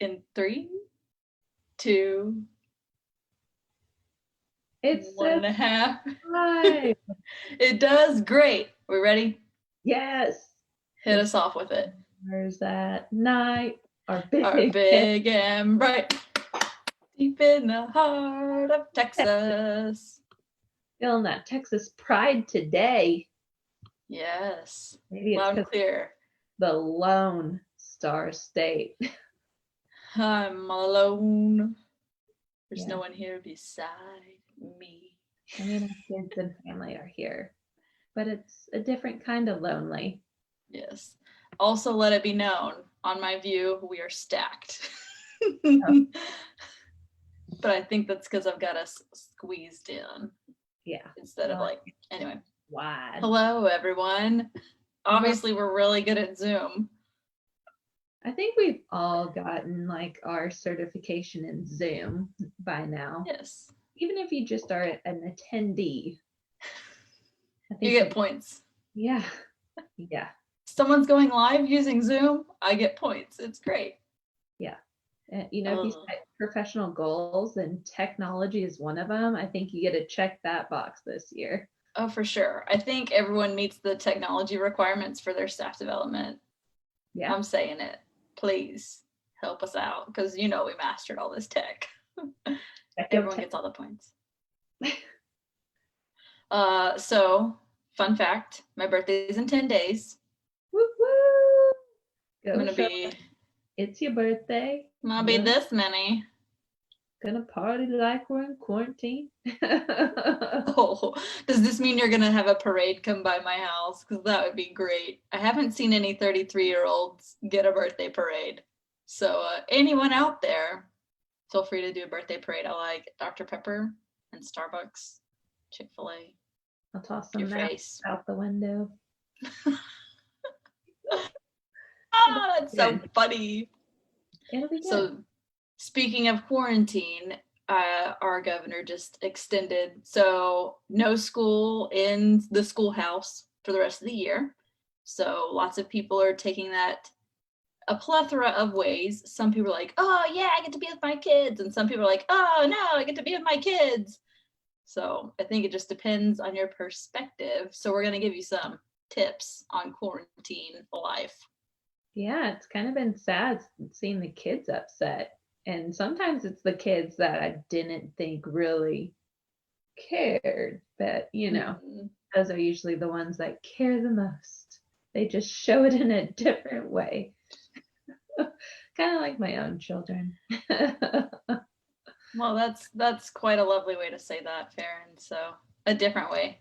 in 3, 2, It's 1.5. live. It does great. We ready? Yes. Hit us off with it. There's that night. Our big and bright. Deep in the heart of Texas. Feeling that Texas pride today. Yes. Maybe it's loud and clear. The Lone Star State. I'm alone. There's no one here beside me. I mean, our kids and family are here, but it's a different kind of lonely. Yes. Also, let it be known, on my view, we are stacked. Oh. But I think that's because I've got us squeezed in. Yeah. Instead of anyway. Wide. Hello, everyone. Obviously, we're really good at Zoom. I think we've all gotten our certification in Zoom by now. Yes. Even if you just are an attendee. I think you get points. Yeah. Yeah. Someone's going live using Zoom, I get points. It's great. Yeah. If you set professional goals and technology is one of them, I think you get to check that box this year. Oh, for sure. I think everyone meets the technology requirements for their staff development. Yeah. I'm saying it. Please help us out because we mastered all this tech. Everyone gets all the points. So, fun fact, my birthday is in 10 days. Woo woo! I'm going to be... It's your birthday. I'm going to be this many. Gonna party like we're in quarantine. Oh, does this mean you're gonna have a parade come by my house? Because that would be great. I haven't seen any 33-year-olds get a birthday parade. So anyone out there, feel free to do a birthday parade. I like Dr. Pepper and Starbucks, Chick-fil-A. I'll toss some face out the window. That's so funny. It'll be good. So speaking of quarantine, our governor just extended, so no school in the schoolhouse for the rest of the year. So lots of people are taking that a plethora of ways. Some people are like, oh yeah, I get to be with my kids. And some people are like, oh no, I get to be with my kids. So I think it just depends on your perspective. So we're going to give you some tips on quarantine life. Yeah, it's kind of been sad seeing the kids upset. And sometimes it's the kids that I didn't think really cared. But, those are usually the ones that care the most. They just show it in a different way. Kind of like my own children. Well, that's quite a lovely way to say that, Farron. So a different way.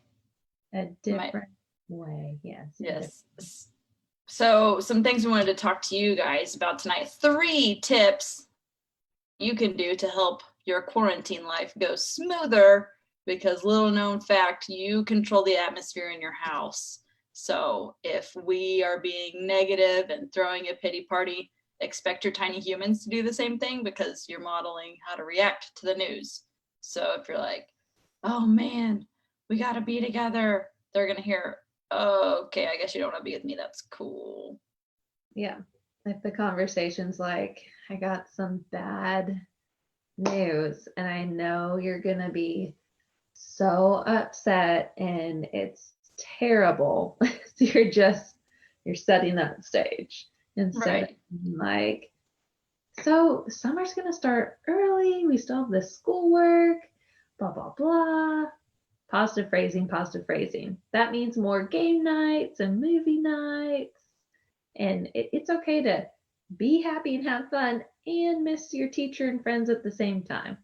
A different way, yes. Yes. So some things we wanted to talk to you guys about tonight. 3 tips you can do to help your quarantine life go smoother, because little known fact, you control the atmosphere in your house. So if we are being negative and throwing a pity party, expect your tiny humans to do the same thing, because you're modeling how to react to the news. So if you're like, oh man, we got to be together, they're going to hear, oh, okay, I guess you don't want to be with me. That's cool. Yeah. If the conversation's like, I got some bad news and I know you're going to be so upset and it's terrible. So you're setting up the stage instead of like, so summer's going to start early. We still have this schoolwork, blah, blah, blah. Positive phrasing, positive phrasing. That means more game nights and movie nights. And it's okay to be happy and have fun and miss your teacher and friends at the same time.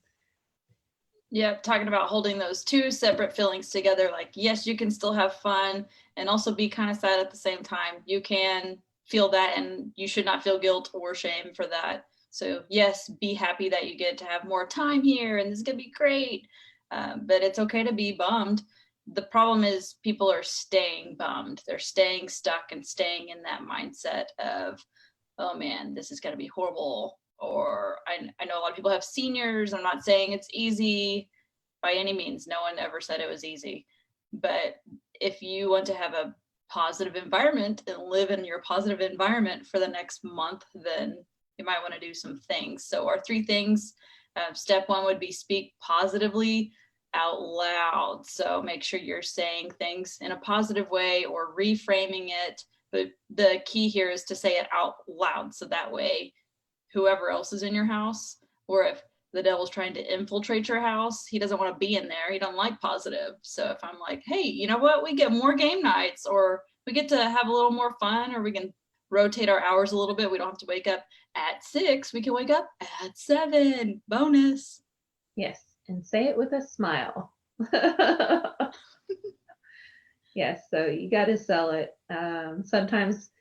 Yep, talking about holding those 2 separate feelings together. Like, yes, you can still have fun and also be kind of sad at the same time. You can feel that and you should not feel guilt or shame for that. So yes, be happy that you get to have more time here and this is going to be great. But it's okay to be bummed. The problem is people are staying bummed. They're staying stuck and staying in that mindset of, oh man, this is going to be horrible. Or I know a lot of people have seniors. I'm not saying it's easy by any means. No one ever said it was easy. But if you want to have a positive environment and live in your positive environment for the next month, then you might want to do some things. So our 3 things, step 1 would be speak positively out loud. So make sure you're saying things in a positive way or reframing it. But the key here is to say it out loud. So that way, whoever else is in your house, or if the devil's trying to infiltrate your house, he doesn't want to be in there. He doesn't like positive. So if I'm like, hey, you know what? We get more game nights, or we get to have a little more fun, or we can rotate our hours a little bit. We don't have to wake up at 6. We can wake up at 7. Bonus. Yes. And say it with a smile. Yes. So you got to sell it. Sometimes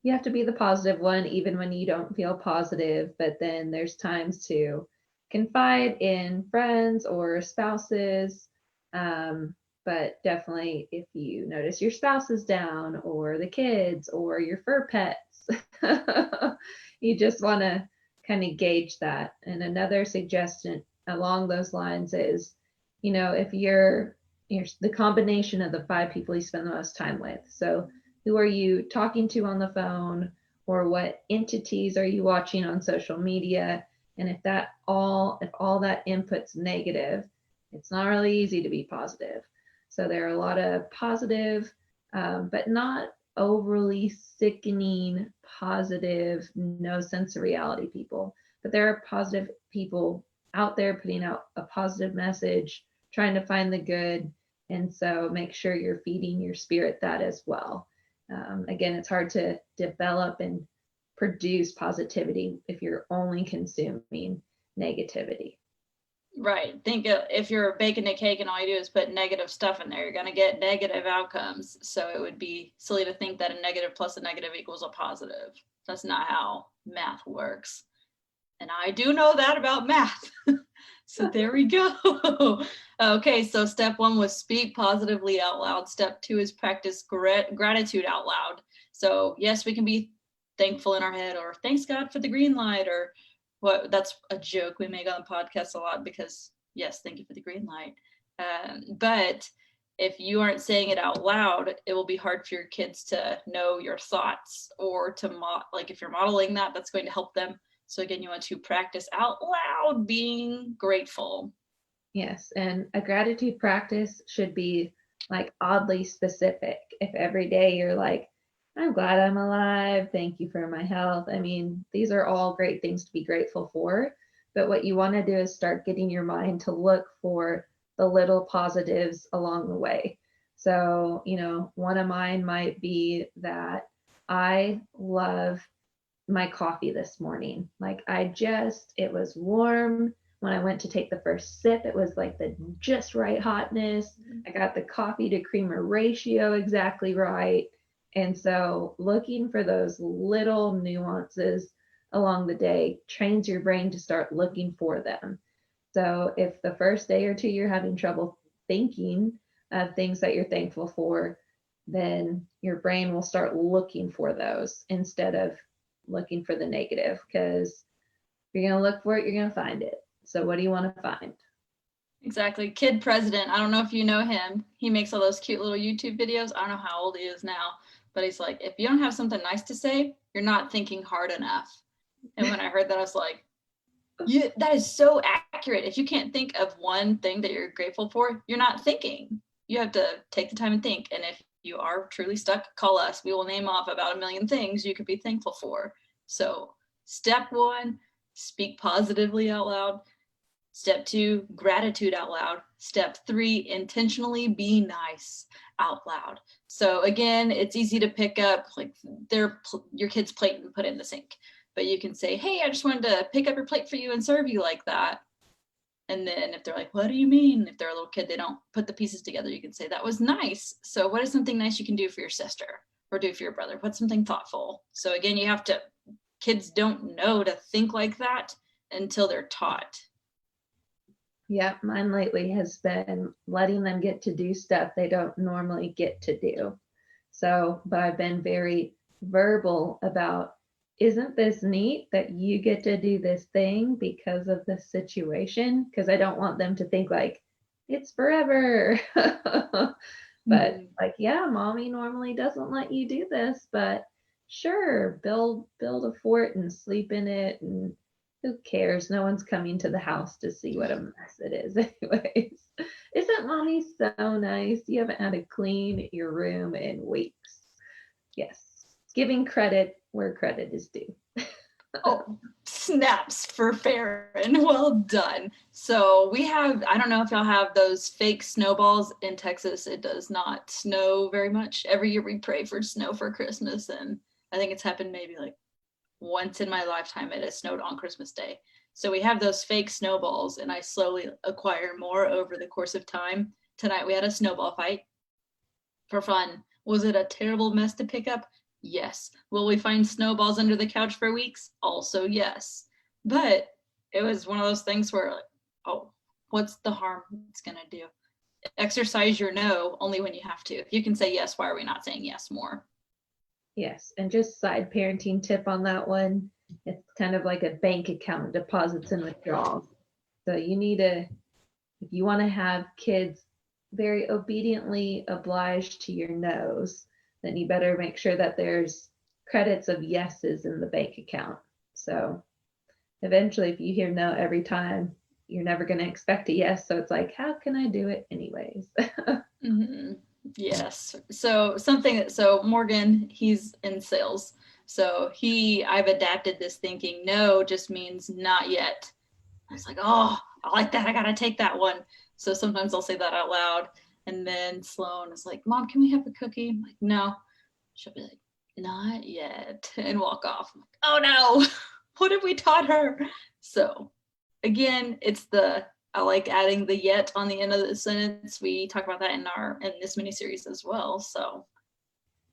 you have to be the positive one, even when you don't feel positive. But then there's times to confide in friends or spouses. But definitely, if you notice your spouse is down, or the kids, or your fur pets, you just want to kind of gauge that. And another suggestion along those lines is, if you're the combination of the 5 people you spend the most time with. So who are you talking to on the phone, or what entities are you watching on social media? And if all that input's negative, it's not really easy to be positive. So there are a lot of positive, but not overly sickening, positive, no sense of reality people. But there are positive people out there putting out a positive message, trying to find the good. And so make sure you're feeding your spirit that as well. Again, it's hard to develop and produce positivity if you're only consuming negativity. Right. Think if you're baking a cake and all you do is put negative stuff in there, you're going to get negative outcomes. So it would be silly to think that a negative plus a negative equals a positive. That's not how math works. And I do know that about math. So there we go. Okay, so step 1 was speak positively out loud. Step 2 is practice gratitude out loud. So yes, we can be thankful in our head, or thanks God for the green light, or what. That's a joke we make on the podcast a lot, because yes, thank you for the green light. But if you aren't saying it out loud, it will be hard for your kids to know your thoughts, or to like if you're modeling that, that's going to help them. So again, you want to practice out loud being grateful. Yes, and a gratitude practice should be like oddly specific. If every day you're like, I'm glad I'm alive, thank you for my health. I mean, these are all great things to be grateful for. But what you want to do is start getting your mind to look for the little positives along the way. So, one of mine might be that I love my coffee this morning. Like it was warm. When I went to take the first sip, it was like the just right hotness. I got the coffee to creamer ratio exactly right. And so looking for those little nuances along the day trains your brain to start looking for them. So if the first day or 2 you're having trouble thinking of things that you're thankful for, then your brain will start looking for those instead of looking for the negative, because if you're going to look for it, you're going to find it. So what do you want to find? Exactly. Kid President. I don't know if you know him. He makes all those cute little YouTube videos. I don't know how old he is now, but he's like, if you don't have something nice to say, you're not thinking hard enough. And when I heard that, I was like, yeah, that is so accurate. If you can't think of one thing that you're grateful for, you're not thinking. You have to take the time and think. And if you are truly stuck, call us. We will name off about 1 million things you could be thankful for. So step 1, speak positively out loud. Step 2, gratitude out loud. Step 3, intentionally be nice out loud. So again, it's easy to pick up like your kid's plate and put it in the sink. But you can say, hey, I just wanted to pick up your plate for you and serve you like that. And then if they're like, what do you mean? If they're a little kid, they don't put the pieces together. You can say, that was nice. So what is something nice you can do for your sister or do for your brother? What's something thoughtful? So again, kids don't know to think like that until they're taught. Yeah, mine lately has been letting them get to do stuff they don't normally get to do. So, but I've been very verbal about, isn't this neat that you get to do this thing because of this situation? Because I don't want them to think like it's forever. But like, yeah, mommy normally doesn't let you do this, but sure, build a fort and sleep in it, and who cares? No one's coming to the house to see what a mess it is anyways. Isn't mommy so nice? You haven't had to clean your room in weeks. Yes, giving credit where credit is due. Oh, snaps for Farron. Well done. So we have, I don't know if y'all have those fake snowballs in Texas. It does not snow very much. Every year we pray for snow for Christmas, and I think it's happened maybe like once in my lifetime it has snowed on Christmas Day. So we have those fake snowballs, and I slowly acquire more over the course of time. Tonight we had a snowball fight for fun. Was it a terrible mess to pick up? Yes. Will we find snowballs under the couch for weeks? Also, yes. But it was one of those things where, like, oh, what's the harm it's going to do? Exercise your no only when you have to. If you can say yes, why are we not saying yes more? Yes, and just side parenting tip on that one. It's kind of like a bank account, deposits and withdrawals. So you need to, if you want to have kids very obediently obliged to your no's, then you better make sure that there's credits of yeses in the bank account. So eventually, if you hear no every time, you're never going to expect a yes. So it's like, how can I do it anyways? Mm-hmm. Yes. So Morgan, he's in sales. So I've adapted this thinking, no just means not yet. I was like, oh, I like that. I got to take that one. So sometimes I'll say that out loud. And then Sloan is like, Mom, can we have a cookie? I'm like, no. She'll be like, not yet. And walk off. I'm like, oh no, what have we taught her? So again, I like adding the yet on the end of the sentence. We talk about that in this mini series as well. So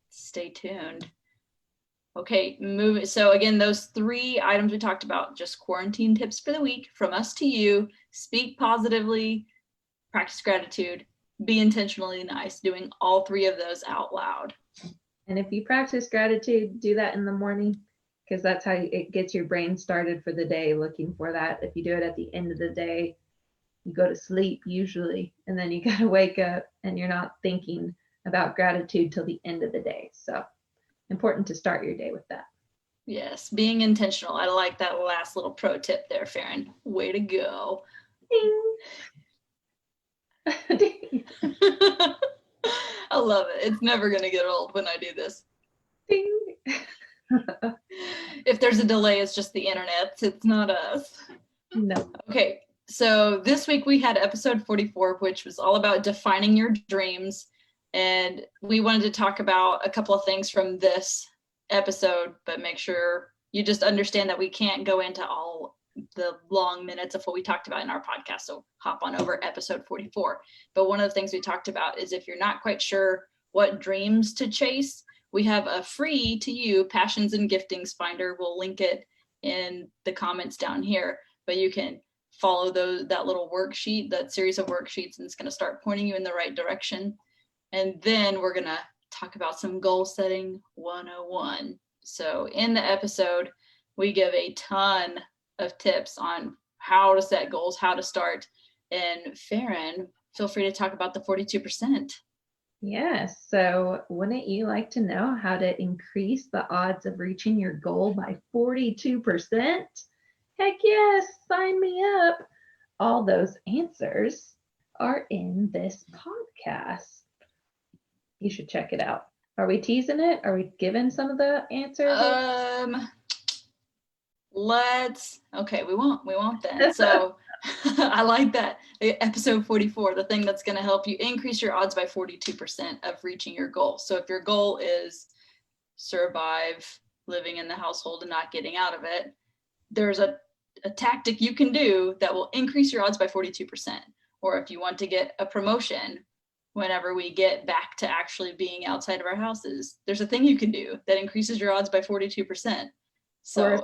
stay tuned. Okay, so again, those 3 items we talked about, just quarantine tips for the week from us to you. Speak positively, practice gratitude, be intentionally nice, doing all 3 of those out loud. And if you practice gratitude, do that in the morning, because that's how it gets your brain started for the day, looking for that. If you do it at the end of the day, you go to sleep usually, and then you got to wake up and you're not thinking about gratitude till the end of the day. So important to start your day with that. Yes, being intentional. I like that last little pro tip there, Farron. Way to go. Ding. Ding. I love it. It's never going to get old when I do this. Ding. If there's a delay, it's just the internet. It's not us. No. Okay, so this week we had episode 44, which was all about defining your dreams. And we wanted to talk about a couple of things from this episode, but make sure you just understand that we can't go into all the long minutes of what we talked about in our podcast. So hop on over episode 44. But one of the things we talked about is if you're not quite sure what dreams to chase, we have a free to you passions and giftings finder. We'll link it in the comments down here, but you can follow that little worksheet, that series of worksheets, and it's going to start pointing you in the right direction. And then we're going to talk about some goal setting 101. So in the episode, we give a ton of tips on how to set goals, how to start. And Farron, feel free to talk about the 42%. Yes. So wouldn't you like to know how to increase the odds of reaching your goal by 42%? Heck yes, sign me up. All those answers are in this podcast. You should check it out. Are we teasing it? Are we giving some of the answers? We won't then. So I like that. Episode 44, the thing that's going to help you increase your odds by 42% of reaching your goal. So if your goal is survive living in the household and not getting out of it, there's a tactic you can do that will increase your odds by 42%. Or if you want to get a promotion whenever we get back to actually being outside of our houses, there's a thing you can do that increases your odds by 42%. So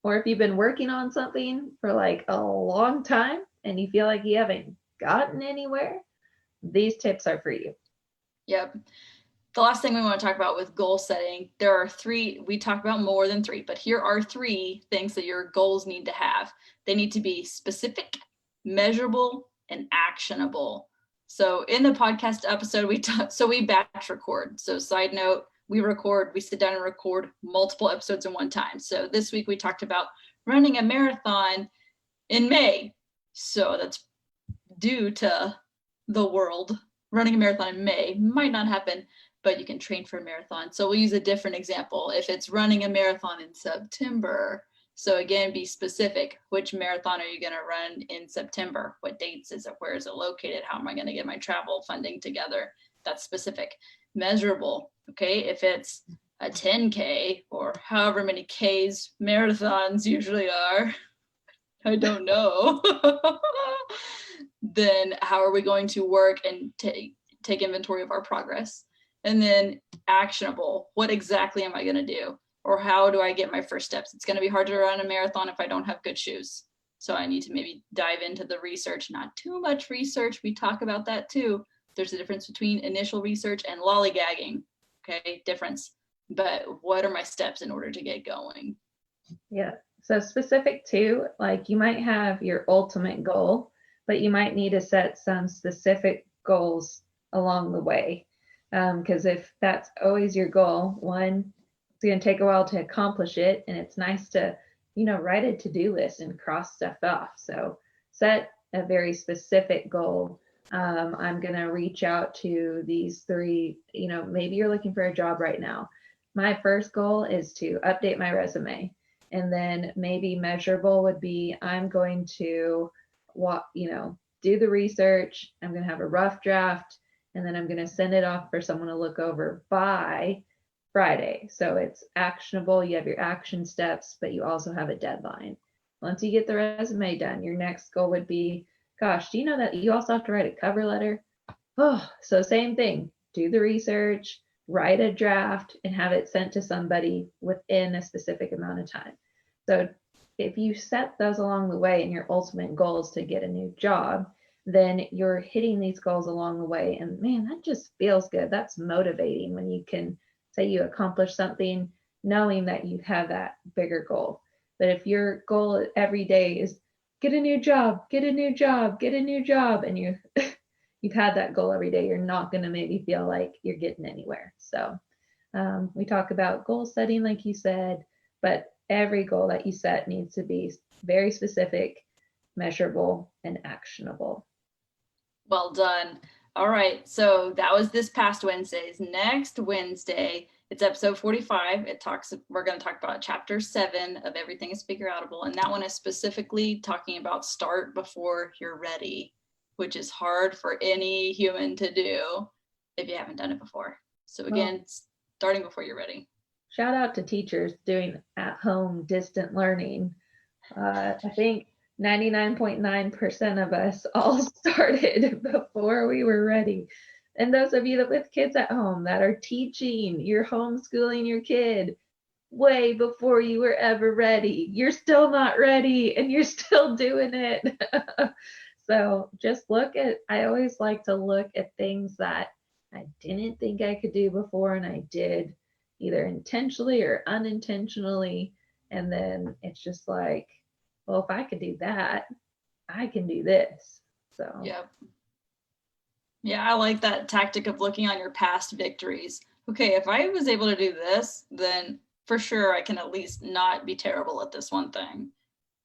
or if you've been working on something for like a long time and you feel like you haven't gotten anywhere, these tips are for you. Yep. The last thing we want to talk about with goal setting, there are 3, we talk about more than 3, but here are 3 things that your goals need to have. They need to be specific, measurable, and actionable. So in the podcast episode, we batch record. So side note, we sit down and record multiple episodes in one time. So this week we talked about running a marathon in May. So that's due to the world. Running a marathon in May might not happen, but you can train for a marathon. So we'll use a different example. If it's running a marathon in September, so again, be specific. Which marathon are you going to run in September? What dates is it? Where is it located? How am I going to get my travel funding together? That's specific. Measurable. Okay. If it's a 10K or however many Ks marathons usually are, I don't know. Then how are we going to work and take inventory of our progress? And then actionable. What exactly am I going to do? Or how do I get my first steps? It's going to be hard to run a marathon if I don't have good shoes. So I need to maybe dive into the research, not too much research. We talk about that too. There's a difference between initial research and lollygagging. Okay, difference. But what are my steps in order to get going? Yeah. So specific to, like, you might have your ultimate goal, but you might need to set some specific goals along the way. Because if that's always your goal, one, it's going to take a while to accomplish it. And it's nice to, write a to-do list and cross stuff off. So set a very specific goal. I'm going to reach out to these three, maybe you're looking for a job right now. My first goal is to update my resume. And then maybe measurable would be, I'm going to do the research. I'm going to have a rough draft, and then I'm going to send it off for someone to look over by Friday. So it's actionable. You have your action steps, but you also have a deadline. Once you get the resume done, your next goal would be, gosh, do you know that you also have to write a cover letter? Oh, so same thing. Do the research, write a draft, and have it sent to somebody within a specific amount of time. So if you set those along the way and your ultimate goal is to get a new job, then you're hitting these goals along the way. And man, that just feels good. That's motivating when you can say you accomplish something, knowing that you have that bigger goal. But if your goal every day is get a new job, get a new job, get a new job, and you've had that goal every day, you're not going to maybe feel like you're getting anywhere. So we talk about goal setting, like you said, but every goal that you set needs to be very specific, measurable, and actionable. Well done. All right. So that was this past Wednesday's. Next Wednesday, it's episode 45. We're going to talk about chapter 7 of Everything is Figure Outable. And that one is specifically talking about start before you're ready, which is hard for any human to do if you haven't done it before. So again, starting before you're ready. Shout out to teachers doing at-home distant learning. I think 99.9% of us all started before we were ready. And those of you that with kids at home that are teaching, you're homeschooling your kid way before you were ever ready. You're still not ready and you're still doing it. So just I always like to look at things that I didn't think I could do before and I did, either intentionally or unintentionally. And then it's just like, well, if I could do that, I can do this. So yeah, I like that tactic of looking on your past victories. Okay, if I was able to do this, then for sure I can at least not be terrible at this one thing.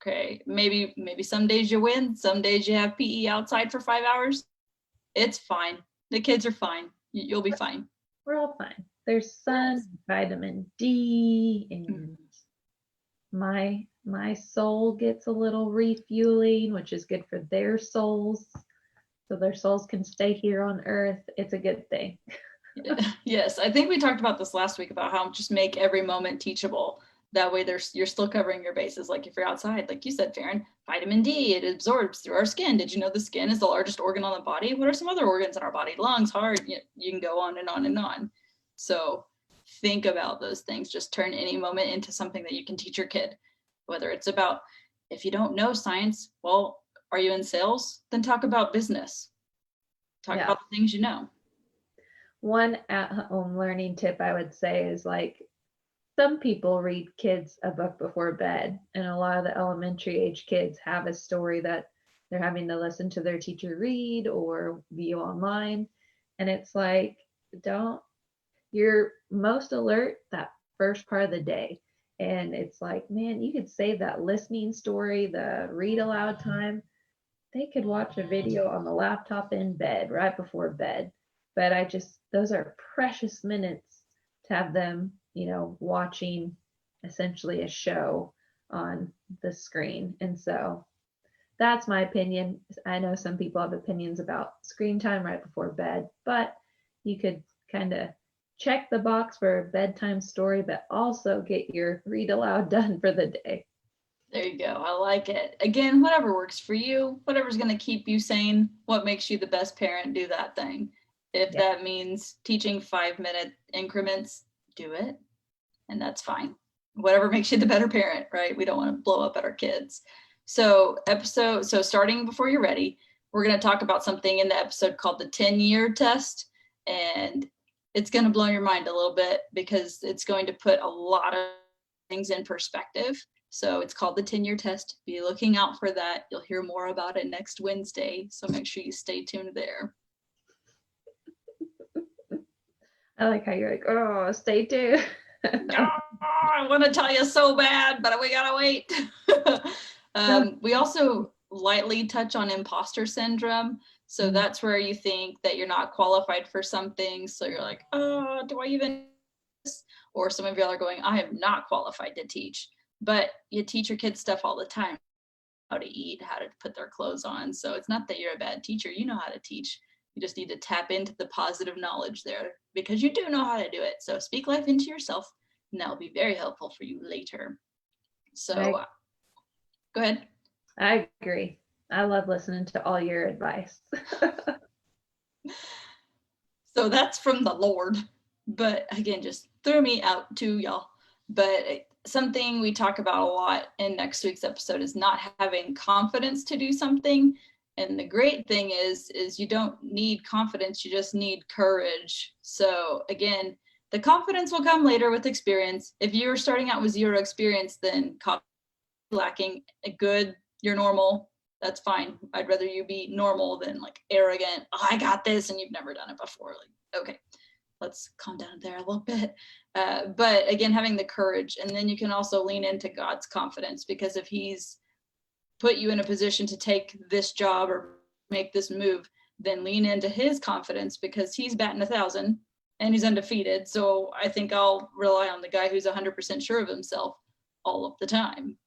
Okay, maybe some days you win, some days you have PE outside for 5 hours. It's fine. The kids are fine. You'll be fine. We're all fine. There's sun, vitamin D, and my soul gets a little refueling, which is good for their souls. So their souls can stay here on earth. It's a good thing. Yes, I think we talked about this last week about how just make every moment teachable. That way you're still covering your bases. Like if you're outside, like you said, Farron, vitamin D, it absorbs through our skin. Did you know the skin is the largest organ on the body? What are some other organs in our body? Lungs, heart, you can go on and on and on. So think about those things. Just turn any moment into something that you can teach your kid. Whether it's about, if you don't know science, well, are you in sales? Then talk about business. Talk about the things you know. One at-home learning tip I would say is, like, some people read kids a book before bed, and a lot of the elementary age kids have a story that they're having to listen to their teacher read or view online. And it's like, you're most alert that first part of the day. And it's like, man, you could save that listening story, the read aloud time. They could watch a video on the laptop in bed right before bed. But those are precious minutes to have them, watching essentially a show on the screen. And so that's my opinion. I know some people have opinions about screen time right before bed, but you could kind of check the box for a bedtime story, but also get your read aloud done for the day. There you go. I like it. Again, whatever works for you, whatever's going to keep you sane, what makes you the best parent, do that thing. If that means teaching 5-minute increments, do it. And that's fine. Whatever makes you the better parent, right? We don't want to blow up at our kids. So starting before you're ready, we're going to talk about something in the episode called the 10-year test. And it's going to blow your mind a little bit because it's going to put a lot of things in perspective. So it's called the 10-year test. Be looking out for that. You'll hear more about it next Wednesday. So make sure you stay tuned there. I like how you're like, oh, stay tuned. I want to tell you so bad, but we gotta wait. We also lightly touch on imposter syndrome. So that's where you think that you're not qualified for something. So you're like, oh, do I even? Or some of y'all are going, I am not qualified to teach. But you teach your kids stuff all the time, how to eat, how to put their clothes on. So it's not that you're a bad teacher. You know how to teach. You just need to tap into the positive knowledge there because you do know how to do it. So speak life into yourself, and that will be very helpful for you later. So go ahead. I agree. I love listening to all your advice. So that's from the Lord. But again, just throw me out to y'all. But something we talk about a lot in next week's episode is not having confidence to do something. And the great thing is you don't need confidence, you just need courage. So again, the confidence will come later with experience. If you're starting out with zero experience, then lacking a good, you're normal, that's fine. I'd rather you be normal than like arrogant, oh, I got this, and you've never done it before. Like, okay, let's calm down there a little bit. But again, having the courage, and then you can also lean into God's confidence, because if he's put you in a position to take this job or make this move, then lean into his confidence because he's batting 1,000 and he's undefeated. So I think I'll rely on the guy who's 100% sure of himself all of the time.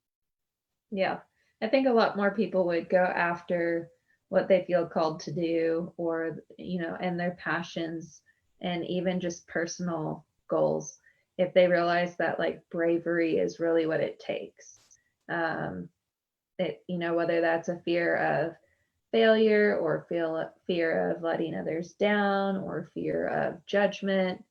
Yeah, I think a lot more people would go after what they feel called to do, or, and their passions, and even just personal goals, if they realize that like bravery is really what it takes. Whether that's a fear of failure, or fear of letting others down, or fear of judgment,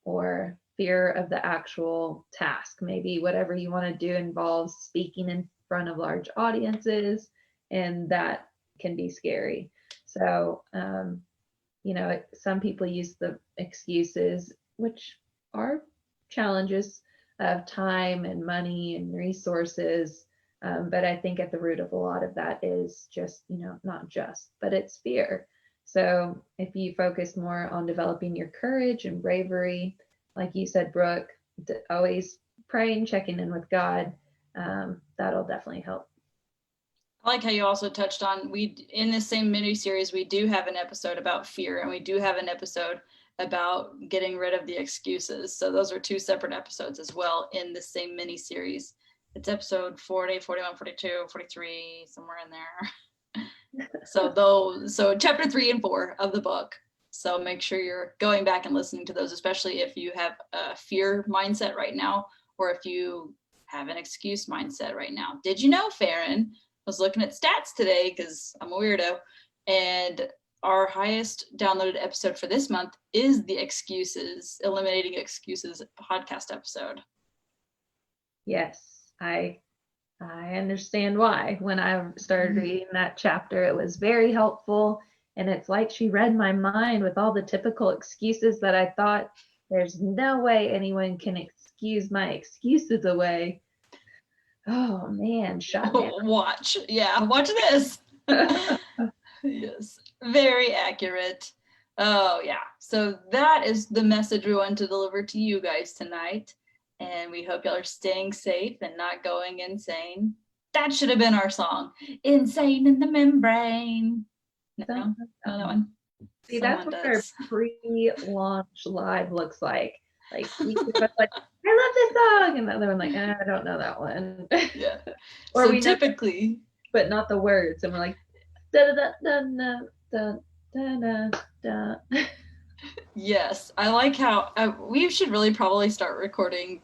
or fear of the actual task. Maybe whatever you want to do involves speaking in front of large audiences, and that can be scary. So, some people use the excuses, which are challenges of time and money and resources. But I think at the root of a lot of that is just, not just, but it's fear. So if you focus more on developing your courage and bravery, like you said, Brooke, always praying, checking in with God, that'll definitely help. I like how you also touched on, in this same mini series, we do have an episode about fear, and we do have an episode about getting rid of the excuses. So those are two separate episodes as well in the same mini series. It's episode 40, 41, 42, 43, somewhere in there. So chapter 3 and 4 of the book. So make sure you're going back and listening to those, especially if you have a fear mindset right now, or if you have an excuse mindset right now. Did you know, Farron, I was looking at stats today because I'm a weirdo, and our highest downloaded episode for this month is the Eliminating Excuses podcast episode. Yes. I understand why. When I started reading that chapter, it was very helpful. And it's like she read my mind with all the typical excuses that I thought, there's no way anyone can excuse my excuses away. Oh man, shut down. Watch this. Yes, very accurate. Oh, yeah. So that is the message we want to deliver to you guys tonight. And we hope y'all are staying safe and not going insane. That should have been our song. Insane in the membrane. No, Dun, know that dun. one. See, that's Someone what our does. pre-launch live looks like. Like each of us like, I love this song, and the other one like, I don't know that one. Yeah. Or So we know, typically, but not the words, and we're like, da da da da da da da da. yes, I like how we should really probably start recording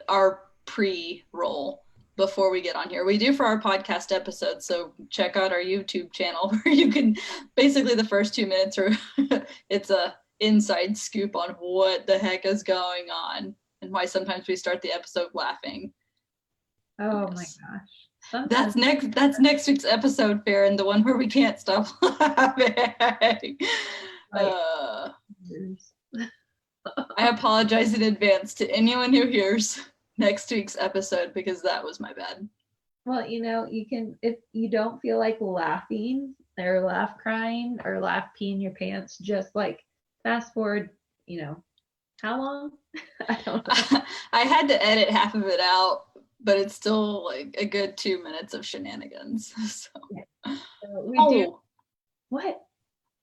our pre-roll before we get on here. We do for our podcast episodes, so check out our YouTube channel where you can basically the first 2 minutes are it's a inside scoop on what the heck is going on and why sometimes we start the episode laughing. Oh Yes. my gosh. Sometimes That's next week's episode, Farron, the one where we can't stop laughing. Like, I apologize in advance to anyone who hears next week's episode because that was my bad. well, you can, if you don't feel like laughing or laugh crying or laugh peeing your pants, just like fast forward, how long? I don't know. I had to edit half of it out, but it's still like a good 2 minutes of shenanigans. So. So we do. What?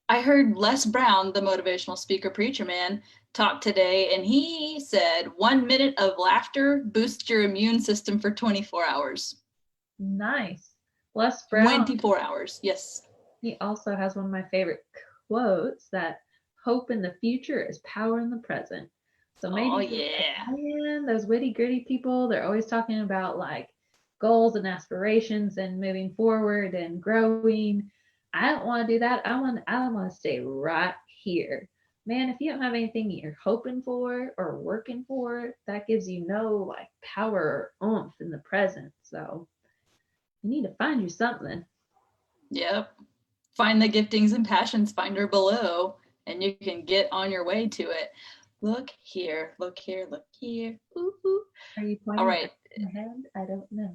I heard Les Brown, the motivational speaker preacher man, talk today, and he said 1 minute of laughter boosts your immune system for 24 hours. Nice. Les Brown. 24 hours, yes. He also has one of my favorite quotes that hope in the future is power in the present. So maybe those witty gritty people, they're always talking about like goals and aspirations and moving forward and growing. I don't want to do that. I want to stay right here. Man, if you don't have anything you're hoping for or working for, that gives you no like power or oomph in the present. So you need to find you something. Yep. Find the giftings and passions finder below, and you can get on your way to it. Look here, look here, look here. Ooh, ooh. Are you pointing? All right. My hand? I don't know.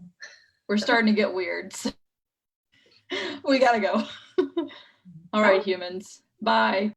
We're starting to get weird. So we gotta go. All right, humans. Bye.